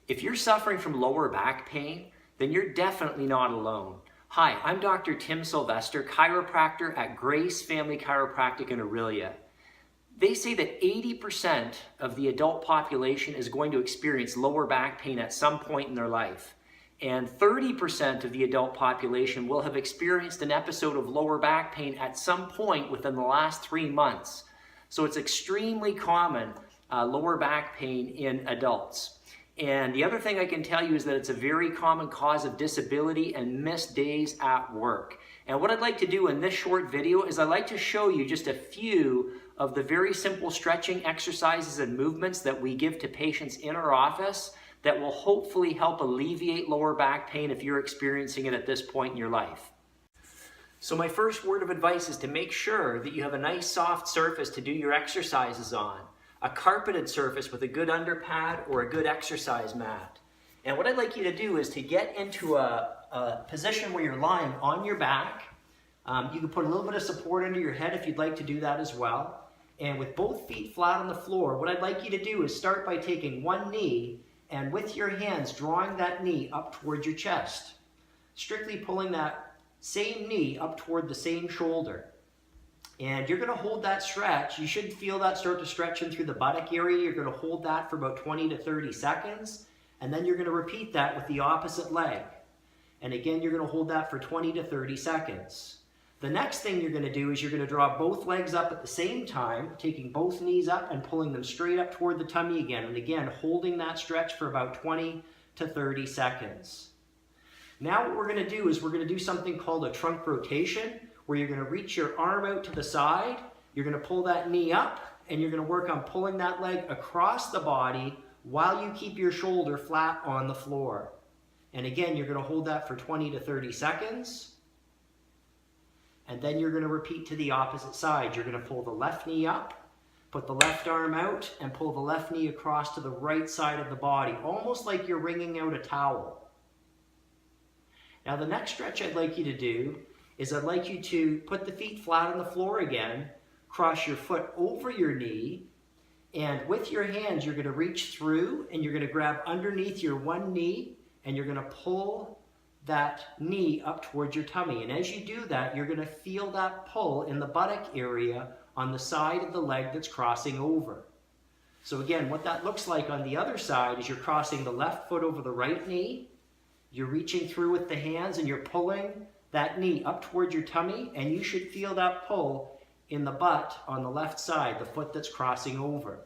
If you're suffering from lower back pain, then you're definitely not alone. Hi, I'm Dr. Tim Sylvester, chiropractor at Grace Family Chiropractic in Orillia. They say that 80% of the adult population is going to experience lower back pain at some point in their life. And 30% of the adult population will have experienced an episode of lower back pain at some point within the last 3 months. So it's extremely common, lower back pain in adults. And the other thing I can tell you is that it's a very common cause of disability and missed days at work. And what I'd like to do in this short video is I'd like to show you just a few of the very simple stretching exercises and movements that we give to patients in our office that will hopefully help alleviate lower back pain if you're experiencing it at this point in your life. So my first word of advice is to make sure that you have a nice soft surface to do your exercises on. A carpeted surface with a good underpad or a good exercise mat. And what I'd like you to do is to get into a position where you're lying on your back. You can put a little bit of support under your head if you'd like to do that as well. And with both feet flat on the floor, what I'd like you to do is start by taking one knee and with your hands drawing that knee up towards your chest. Strictly pulling that same knee up toward the same shoulder. And you're going to hold that stretch. You should feel that start to stretch in through the buttock area. You're going to hold that for about 20 to 30 seconds. And then you're going to repeat that with the opposite leg. And again, you're going to hold that for 20 to 30 seconds. The next thing you're going to do is you're going to draw both legs up at the same time, taking both knees up and pulling them straight up toward the tummy again. And again, holding that stretch for about 20 to 30 seconds. Now what we're going to do is we're going to do something called a trunk rotation, where you're going to reach your arm out to the side, you're going to pull that knee up, and you're going to work on pulling that leg across the body while you keep your shoulder flat on the floor. And again, you're going to hold that for 20 to 30 seconds. And then you're going to repeat to the opposite side. You're going to pull the left knee up, put the left arm out, and pull the left knee across to the right side of the body, almost like you're wringing out a towel. Now the next stretch I'd like you to do is I'd like you to put the feet flat on the floor again, cross your foot over your knee, and with your hands you're going to reach through and you're going to grab underneath your one knee and you're going to pull that knee up towards your tummy. And as you do that, you're going to feel that pull in the buttock area on the side of the leg that's crossing over. So again, what that looks like on the other side is you're crossing the left foot over the right knee, you're reaching through with the hands and you're pulling that knee up towards your tummy, and you should feel that pull in the butt on the left side, the foot that's crossing over.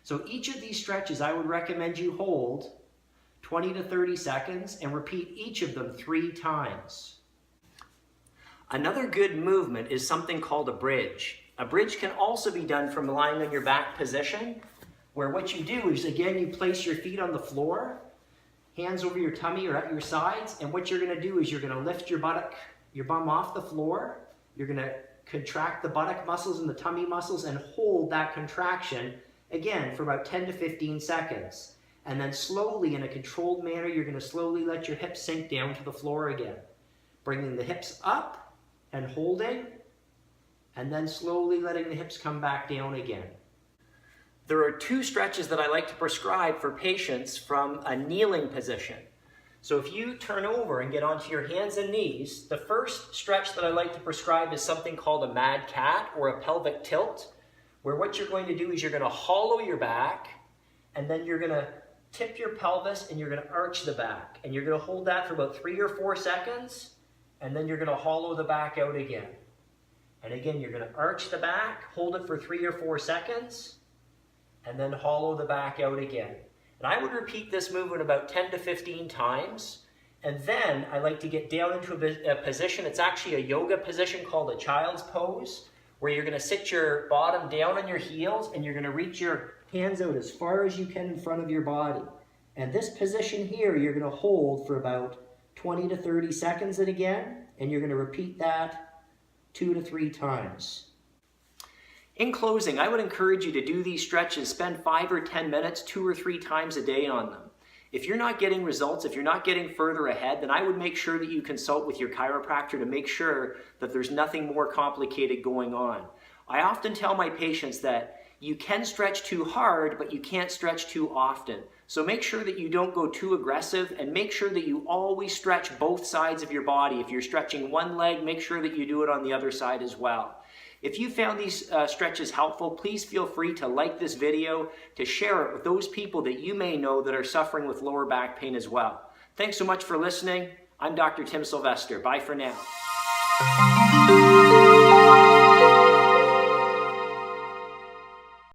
So each of these stretches I would recommend you hold 20 to 30 seconds and repeat each of them 3 times. Another good movement is something called a bridge. A bridge can also be done from lying on your back position, where what you do is, again, you place your feet on the floor, hands over your tummy or at your sides, and what you're going to do is you're going to lift your bum off the floor. You're going to contract the buttock muscles and the tummy muscles and hold that contraction, again, for about 10 to 15 seconds. And then slowly, in a controlled manner, you're going to slowly let your hips sink down to the floor again. Bringing the hips up and holding, and then slowly letting the hips come back down again. There are 2 stretches that I like to prescribe for patients from a kneeling position. So if you turn over and get onto your hands and knees, the first stretch that I like to prescribe is something called a mad cat or a pelvic tilt, where what you're going to do is you're going to hollow your back, and then you're going to tip your pelvis and you're going to arch the back. And you're going to hold that for about 3 or 4 seconds, and then you're going to hollow the back out again. And again, you're going to arch the back, hold it for 3 or 4 seconds, and then hollow the back out again. And I would repeat this movement about 10 to 15 times. And then I like to get down into a position, it's actually a yoga position called a child's pose, where you're going to sit your bottom down on your heels and you're going to reach your hands out as far as you can in front of your body. And this position here, you're going to hold for about 20 to 30 seconds and again, and you're going to repeat that 2 to 3 times. In closing, I would encourage you to do these stretches, spend 5 or 10 minutes 2 or 3 times a day on them. If you're not getting results, if you're not getting further ahead, then I would make sure that you consult with your chiropractor to make sure that there's nothing more complicated going on. I often tell my patients that you can stretch too hard, but you can't stretch too often. So make sure that you don't go too aggressive, and make sure that you always stretch both sides of your body. If you're stretching one leg, make sure that you do it on the other side as well. If you found these stretches helpful, please feel free to like this video, to share it with those people that you may know that are suffering with lower back pain as well. Thanks so much for listening. I'm Dr. Tim Sylvester. Bye for now.